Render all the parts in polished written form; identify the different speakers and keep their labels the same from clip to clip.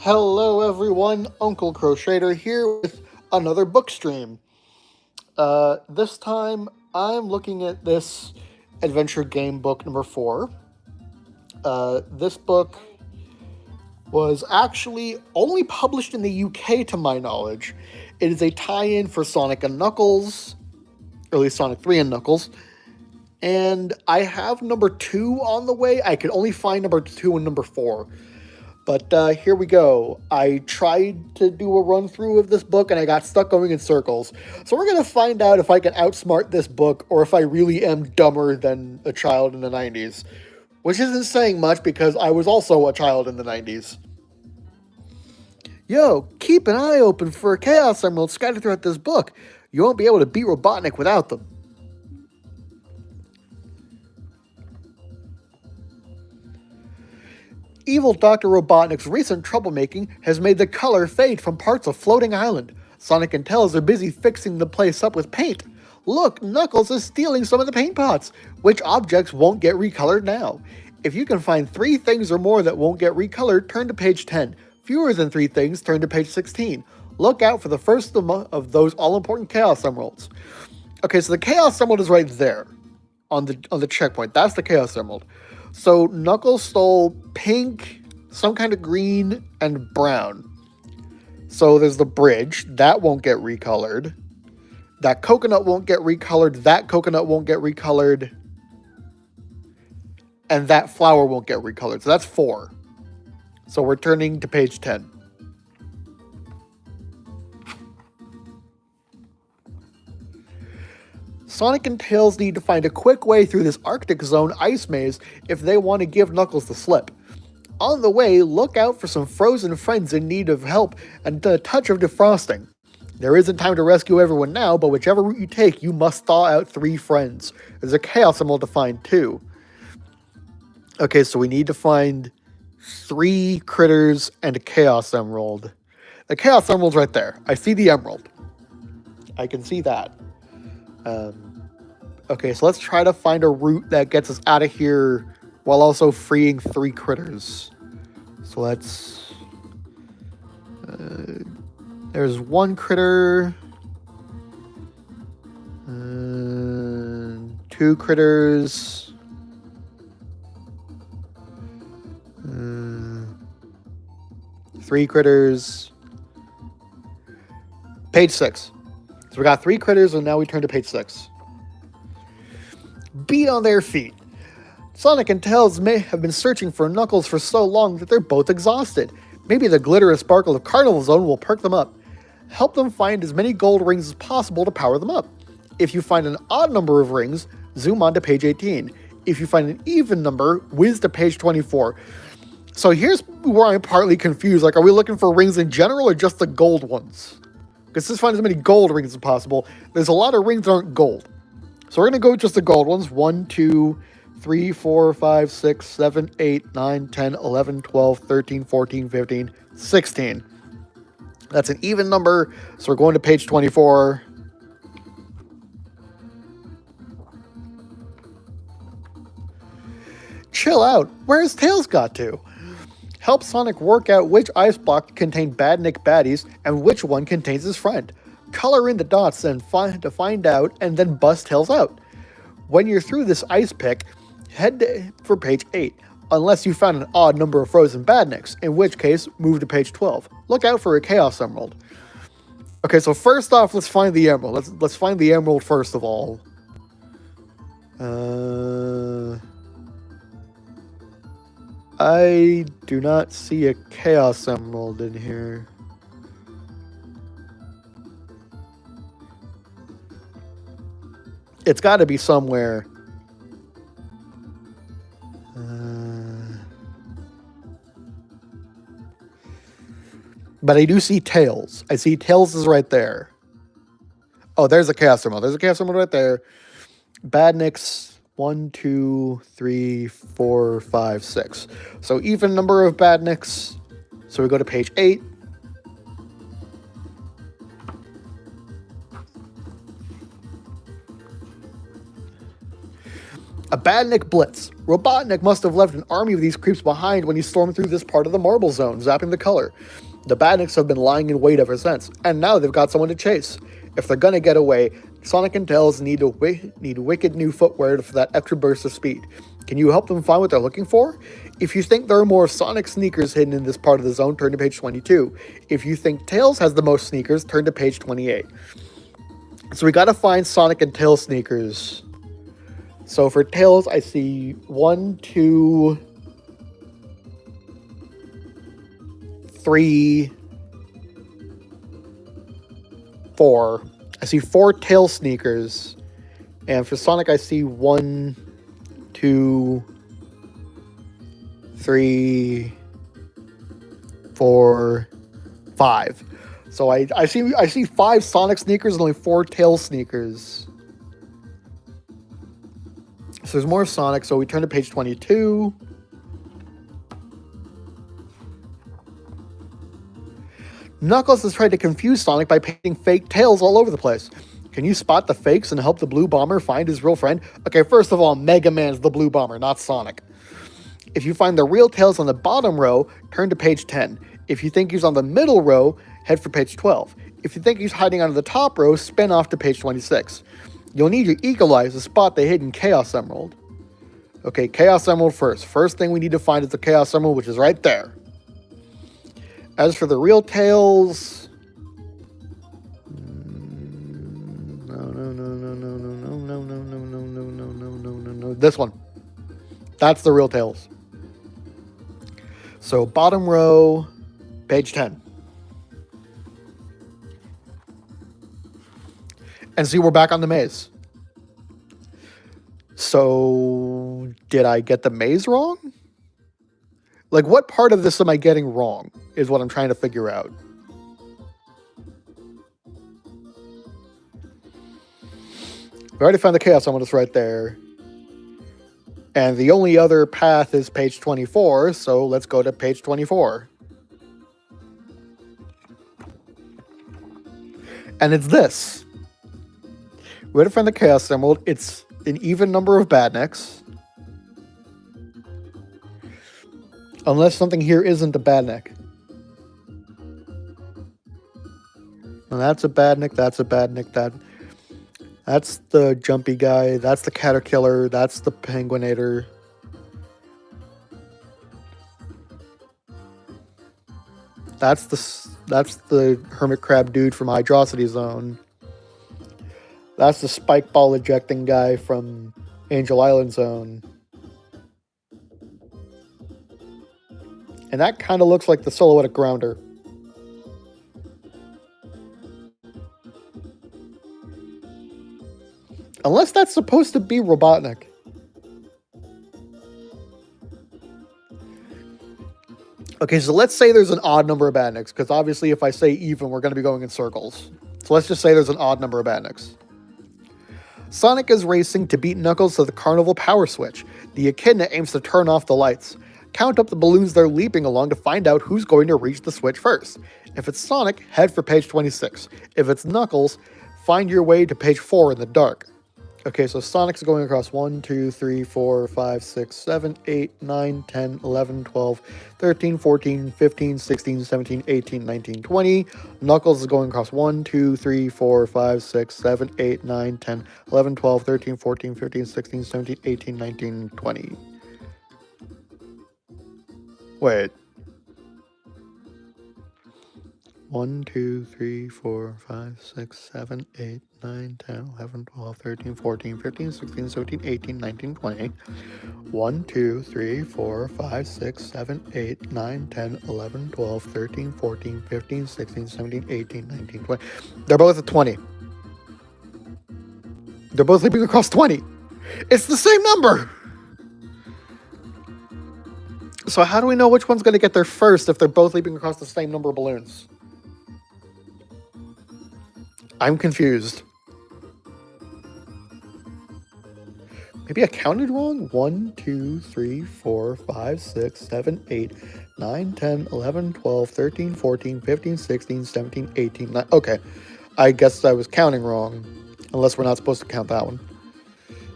Speaker 1: Hello everyone, Uncle Crochater here with another book stream. This time I'm looking at this adventure game book number 4. This book was actually only published in the UK to my knowledge. It is a tie-in for Sonic and Knuckles, or at least Sonic 3 and Knuckles. And I have number 2 on the way. I could only find number 2 and number 4. But here we go. I tried to do a run through of this book and I got stuck going in circles. So we're going to find out if I can outsmart this book or if I really am dumber than a child in the 90s. Which isn't saying much because I was also a child in the 90s. Yo, keep an eye open for Chaos Emeralds scattered throughout this book. You won't be able to beat Robotnik without them. Evil Dr. Robotnik's recent troublemaking has made the color fade from parts of Floating Island. Sonic and Tails are busy fixing the place up with paint. Look, Knuckles is stealing some of the paint pots. Which objects won't get recolored now? If you can find 3 things or more that won't get recolored, turn to page 10. Fewer than 3 things, turn to page 16. Look out for the first of those all-important Chaos Emeralds. Okay, so the Chaos Emerald is right there on the checkpoint. That's the Chaos Emerald. So Knuckles stole pink, some kind of green, and brown. So there's the bridge. That won't get recolored. That coconut won't get recolored. That coconut won't get recolored. And that flower won't get recolored. So that's 4. So we're turning to page 10. Sonic and Tails need to find a quick way through this Arctic Zone ice maze if they want to give Knuckles the slip. On the way, look out for some frozen friends in need of help and a touch of defrosting. There isn't time to rescue everyone now, but whichever route you take, you must thaw out 3 friends. There's a Chaos Emerald to find too. Okay, so we need to find 3 critters and a Chaos Emerald. The Chaos Emerald's right there. I see the emerald. I can see that. Okay, so let's try to find a route that gets us out of here while also freeing 3 critters. So let's... there's 1 critter. 2 critters. 3 critters. Page 6. So we got 3 critters, and now we turn to page 6. Beat on their feet. Sonic and Tails may have been searching for Knuckles for so long that they're both exhausted. Maybe the glitter and sparkle of Carnival Zone will perk them up. Help them find as many gold rings as possible to power them up. If you find an odd number of rings, zoom on to page 18. If you find an even number, whiz to page 24. So here's where I'm partly confused. Like, are we looking for rings in general or just the gold ones? Because let's find as many gold rings as possible. There's a lot of rings that aren't gold. So we're going to go with just the gold ones. 1, 2, 3, 4, 5, 6, 7, 8, 9, 10, 11, 12, 13, 14, 15, 16. That's an even number. So we're going to page 24. Chill out. Where's Tails got to? Help Sonic work out which ice block contain Badnik baddies and which one contains his friend. Color in the dots and to find out, and then bust Tails out. When you're through this ice pick, head for page 8, unless you found an odd number of frozen Badniks, in which case, move to page 12. Look out for a Chaos Emerald. Okay, so first off, let's find the emerald. Let's find the emerald first of all. I do not see a Chaos Emerald in here. It's got to be somewhere. But I do see Tails. I see Tails is right there. Oh, there's a Chaos Emerald. There's a Chaos Emerald right there. Badniks. 1, 2, 3, 4, 5, 6. So even number of Badniks. So we go to page 8. A Badnik Blitz. Robotnik must have left an army of these creeps behind when he stormed through this part of the Marble Zone, zapping the color. The Badniks have been lying in wait ever since, and now they've got someone to chase. If they're gonna get away, Sonic and Tails need wicked new footwear for that extra burst of speed. Can you help them find what they're looking for? If you think there are more Sonic sneakers hidden in this part of the zone, turn to page 22. If you think Tails has the most sneakers, turn to page 28. So we gotta find Sonic and Tails sneakers. So for Tails, I see 1, 2, 3, 4. I see 4 Tails sneakers. And for Sonic, I see 1, 2, 3, 4, 5. So I see 5 Sonic sneakers and only 4 Tails sneakers. So there's more Sonic, so we turn to page 22. Knuckles has tried to confuse Sonic by painting fake tails all over the place. Can you spot the fakes and help the Blue Bomber find his real friend? Okay, first of all, Mega Man's the Blue Bomber, not Sonic. If you find the real Tails on the bottom row, turn to page 10. If you think he's on the middle row, head for page 12. If you think he's hiding under the top row, spin off to page 26. You'll need your Eagle Eyes to spot the hidden Chaos Emerald. Okay, Chaos Emerald first. First thing we need to find is the Chaos Emerald, which is right there. As for the real Tails... No. This one. That's the real Tails. So, bottom row, page 10. And see, we're back on the maze. So, did I get the maze wrong? Like, what part of this am I getting wrong, is what I'm trying to figure out. We already found the Chaos Emerald, it's right there. And the only other path is page 24, so let's go to page 24. And it's this. We already found the Chaos Emerald, it's an even number of Badniks. Unless something here isn't a Badnik. And that's a Badnik, that's a Badnik, that's the jumpy guy, that's the Caterkiller, that's the Penguinator. That's the Hermit Crab dude from Hydrocity Zone. That's the spike ball ejecting guy from Angel Island Zone. And that kind of looks like the Silhouette Grounder. Unless that's supposed to be Robotnik. Okay, so let's say there's an odd number of Badniks, because obviously if I say even, we're going to be going in circles. So let's just say there's an odd number of Badniks. Sonic is racing to beat Knuckles to the Carnival Power Switch. The Echidna aims to turn off the lights. Count up the balloons they're leaping along to find out who's going to reach the switch first. If it's Sonic, head for page 26. If it's Knuckles, find your way to page 4 in the dark. Okay, so Sonic's going across 1, 2, 3, 4, 5, 6, 7, 8, 9, 10, 11, 12, 13, 14, 15, 16, 17, 18, 19, 20. Knuckles is going across 1, 2, 3, 4, 5, 6, 7, 8, 9, 10, 11, 12, 13, 14, 15, 16, 17, 18, 19, 20. Wait. 1, 2, 3, 4, 5, 6, 7, 8, 9, 10, 11, 12, 13, 14, 15, 16, 17, 18, 19, 20. 1, 2, 3, 4, 5, 6, 7, 8, 9, 10, 11, 12, 13, 14, 15, 16, 17, 18, 19, 20. They're both at 20. They're both leaping across 20. It's the same number! So how do we know which one's going to get there first if they're both leaping across the same number of balloons? I'm confused. Maybe I counted wrong? 1, 2, 3, 4, 5, 6, 7, 8, 9, 10, 11, 12, 13, 14, 15, 16, 17, 18, 19. Okay. I guess I was counting wrong. Unless we're not supposed to count that one.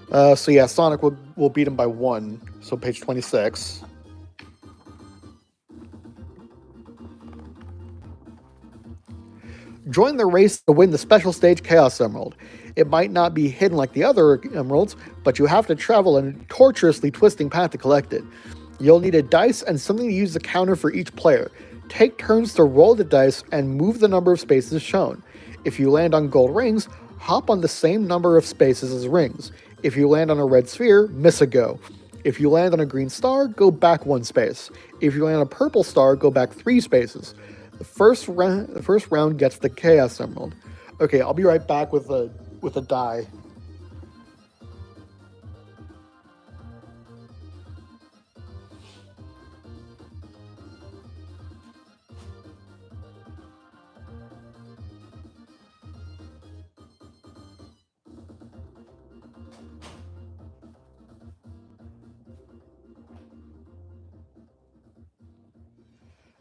Speaker 1: So yeah, Sonic will beat him by 1. So page 26. Join the race to win the special stage Chaos Emerald. It might not be hidden like the other emeralds, but you have to travel a tortuously twisting path to collect it. You'll need a dice and something to use the counter for each player. Take turns to roll the dice and move the number of spaces shown. If you land on gold rings, hop on the same number of spaces as rings. If you land on a red sphere, miss a go. If you land on a green star, go back 1 space. If you land on a purple star, go back 3 spaces. The first round gets the Chaos Emerald. Okay, I'll be right back with a die.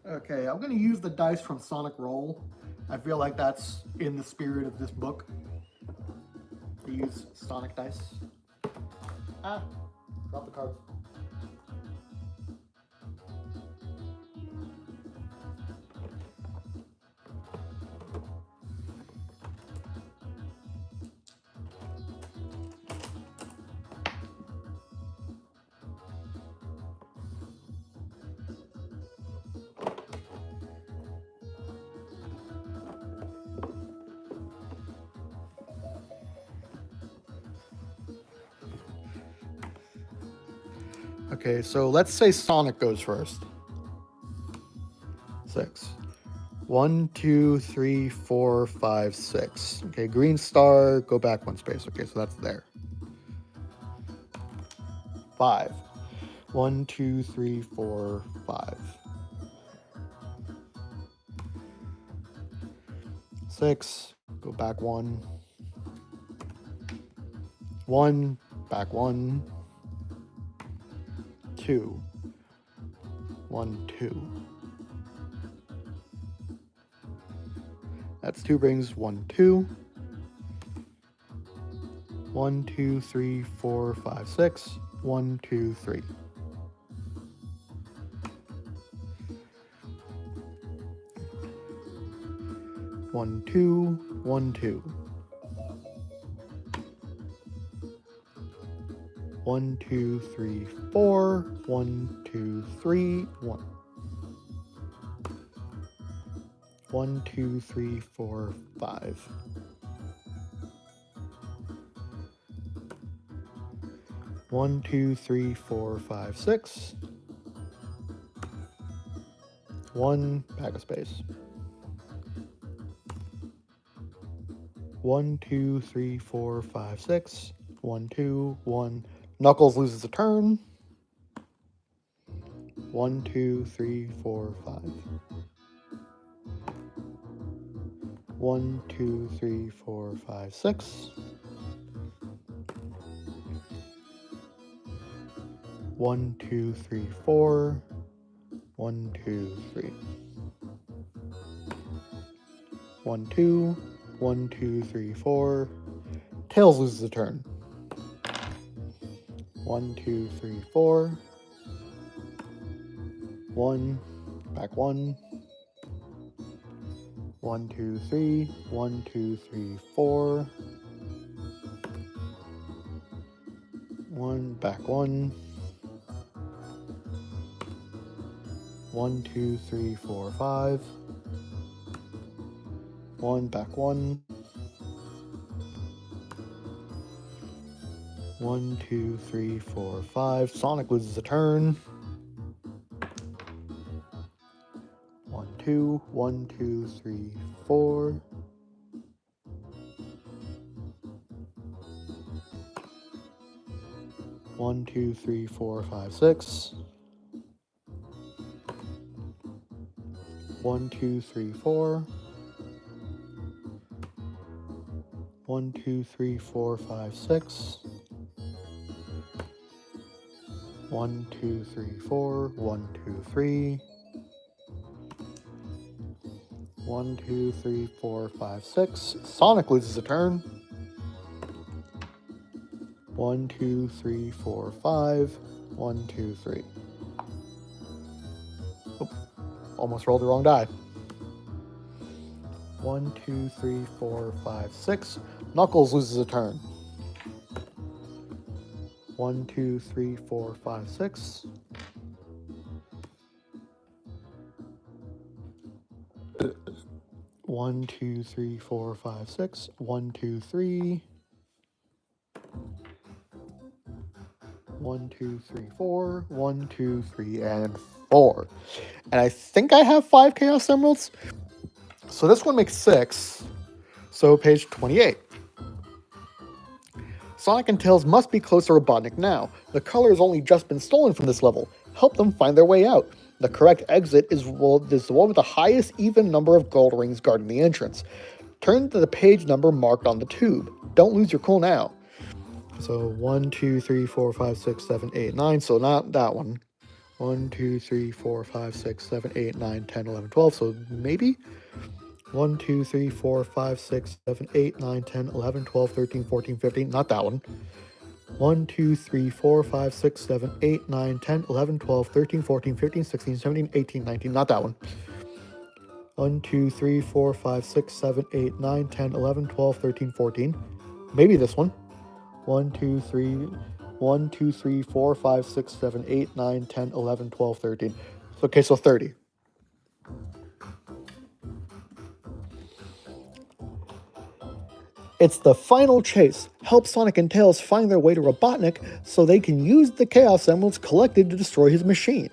Speaker 1: Okay, I'm gonna use the dice from Sonic Roll. I feel like that's in the spirit of this book. To use Sonic dice. Ah, drop the cards. Okay, so let's say Sonic goes first. 6. 1, 2, 3, 4, 5, 6. Okay, green star, go back 1 space. Okay, so that's there. 5. 1, 2, 3, 4, 5. 6, go back 1. 1, back 1. 2. 1, 2. That's 2 rings, 1, 2. 1, 2, 3, 4, 5, 6. 1, 2, 3. 1, 2, 1, 2. 1, 2, 3, 4. 1, 2, 3, 1. 1, 2, 3, 4, 5. 1, 2, 3, 4, 5, 6. 1, back a space. 1, 2, 3, 4, 5, 6. 1, 2, 1. Knuckles loses a turn. 1, 2, 3, 4, 5. 1, 2, 3, 4, 5, 6. 1, 2, 3, 4. 1, 2, 3. 1, 2. 1, 2, 3, 4. Tails loses a turn. 1, 2, 3, 4. 1, back 1. 1, 2, 3. 1, 2, 3, 4. 1, back 1. 1, 2, 3, 4, 5. 1, back 1. 1, 2, 3, 4, 5. Sonic loses a turn. 1, 2. 1, 2, 3, 4. 1, 2, 3, 4, 5, 6. 1, 2, 3, 4. 1, 2, 3, 4, 5, 6. 1, 2, 3, 4. 1, 2, 3. 1, 2, 3, 4, 5, 6. Sonic loses a turn. 1, 2, 3, 4, 5. 1, 2, 3. Oh, almost rolled the wrong die. 1, 2, 3, 4, 5, 6. Knuckles loses a turn. 1, 2, 3, 4, 5, 6. One, 2, 3, 4, 5, 6. 1, 2, 3. 1, 2, 3, 4. 1, 2, 3, and 4. And I think I have 5 Chaos Emeralds. So this one makes 6. So page 28. Sonic and Tails must be close to Robotnik now. The color has only just been stolen from this level. Help them find their way out. The correct exit is the one with the highest even number of gold rings guarding the entrance. Turn to the page number marked on the tube. Don't lose your cool now. So 1, 2, 3, 4, 5, 6, 7, 8, 9. So not that one. 1, 2, 3, 4, 5, 6, 7, 8, 9, 10, 11, 12. So maybe 1, 2, 3, 4, 5, 6, 7, 8, 9, 10, 11, 12, 13, 14, 15. Not that one. 1, 2, 3, 4, 5, 6, 7, 8, 9, 10, 11, 12, 13, 14, 15, 16, 17, 18, 19. Not that one. 1, 2, 3, 4, 5, 6, 7, 8, 9, 10, 11, 12, 13, 14. Maybe this one. 1, 2, 3, 1, 2, 3, 4, 5, 6, 7, 8, 9, 10, 11, 12, 13. Okay, so 30. It's the final chase. Help Sonic and Tails find their way to Robotnik so they can use the Chaos Emeralds collected to destroy his machine.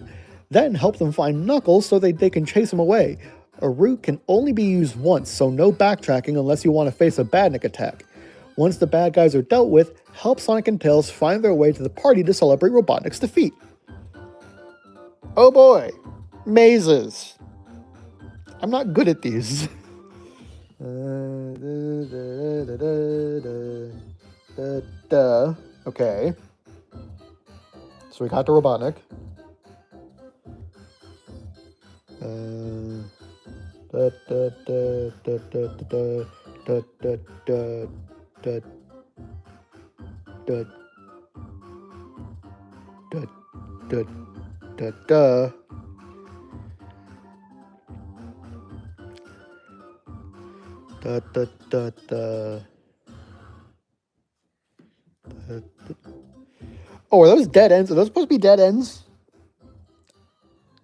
Speaker 1: Then help them find Knuckles so they can chase him away. A route can only be used once, so no backtracking unless you want to face a Badnik attack. Once the bad guys are dealt with, help Sonic and Tails find their way to the party to celebrate Robotnik's defeat. Oh boy, mazes. I'm not good at these. Okay. So we got to Robotnik. Oh, are those dead ends? Are those supposed to be dead ends?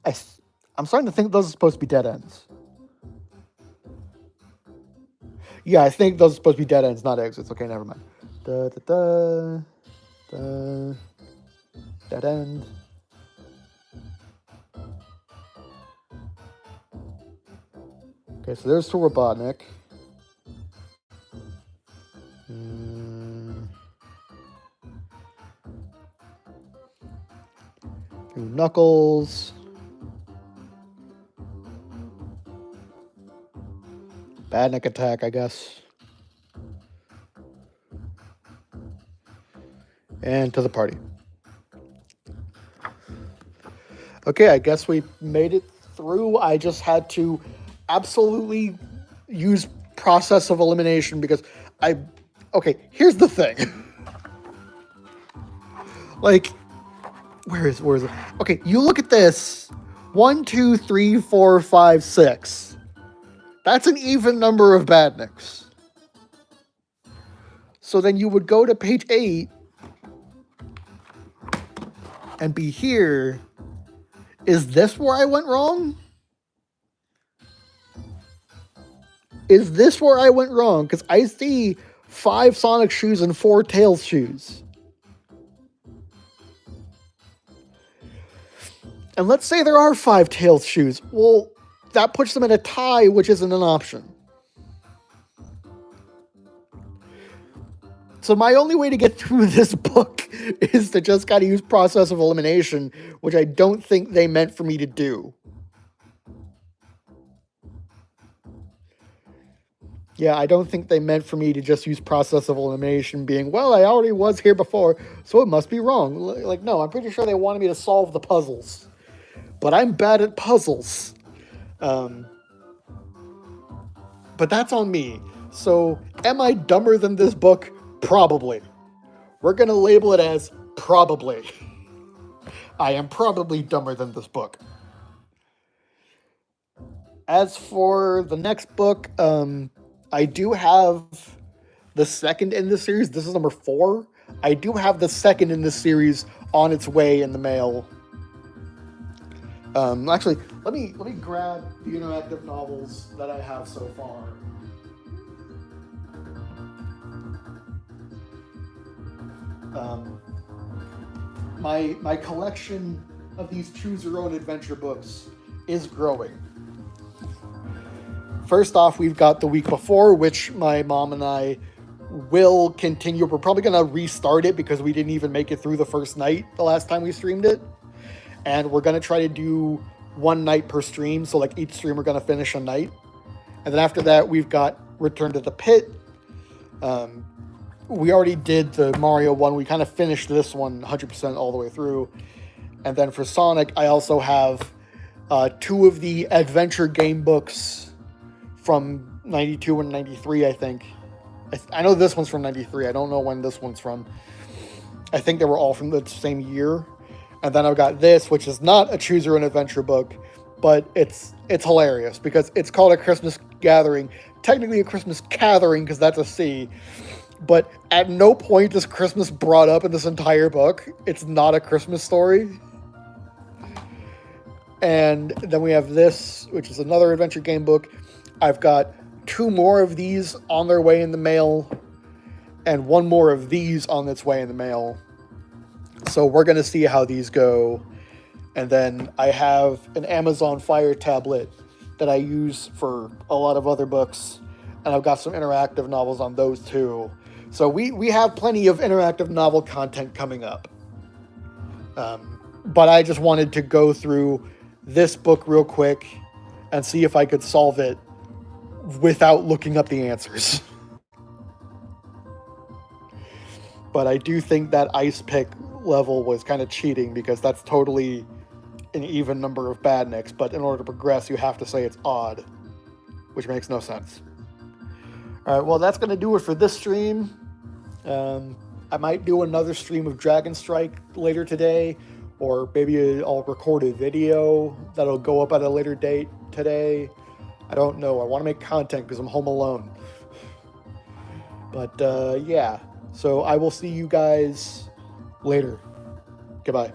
Speaker 1: I'm starting to think those are supposed to be dead ends. Yeah, I think those are supposed to be dead ends, not exits. Okay, never mind. Dead end. Okay, so there's to Robotnik. Knuckles. Badnik attack, I guess. And to the party. Okay, I guess we made it through. I just had to absolutely use process of elimination because okay, here's the thing. Like, where is it? Okay, you look at this. 1, 2, 3, 4, 5, 6. That's an even number of Badniks. So then you would go to page 8 and be here. Is this where I went wrong? Is this where I went wrong? Because I see 5 Sonic shoes and 4 Tails shoes. And let's say there are 5 Tails shoes. Well, that puts them in a tie, which isn't an option. So my only way to get through this book is to just kind of use process of elimination, which I don't think they meant for me to do. Yeah, I don't think they meant for me to just use process of elimination being, well, I already was here before, so it must be wrong. Like, no, I'm pretty sure they wanted me to solve the puzzles. But I'm bad at puzzles. But that's on me. So, am I dumber than this book? Probably. We're going to label it as probably. I am probably dumber than this book. As for the next book, I do have the second in the series. This is number 4. I do have the second in the series on its way in the mail. Actually, let me grab the interactive novels that I have so far. My collection of these choose your own adventure books is growing. First off, we've got The Week Before, which my mom and I will continue. We're probably going to restart it because we didn't even make it through the first night the last time we streamed it. And we're going to try to do one night per stream. So like each stream we're going to finish a night. And then after that, we've got Return to the Pit. We already did the Mario one. We kind of finished this one 100% all the way through. And then for Sonic, I also have 2 of the adventure game books from 92 and 93, I think. I know this one's from 93. I don't know when this one's from. I think they were all from the same year. And then I've got this, which is not a choose your own adventure book, but it's hilarious because it's called A Christmas Gathering. Technically a Christmas Gathering because that's a C. But at no point is Christmas brought up in this entire book. It's not a Christmas story. And then we have this, which is another adventure game book. I've got 2 more of these on their way in the mail, and 1 more of these on its way in the mail. So we're going to see how these go. And then I have an Amazon Fire tablet that I use for a lot of other books, and I've got some interactive novels on those too. So we have plenty of interactive novel content coming up. But I just wanted to go through this book real quick and see if I could solve it without looking up the answers. But I do think that ice pick level was kind of cheating because that's totally an even number of badniks, but in order to progress you have to say it's odd, which makes no sense. Alright, well that's going to do it for this stream. I might do another stream of Dragon Strike later today, or maybe I'll record a video that'll go up at a later date today. I don't know. I want to make content because I'm home alone. But yeah, so I will see you guys later. Goodbye.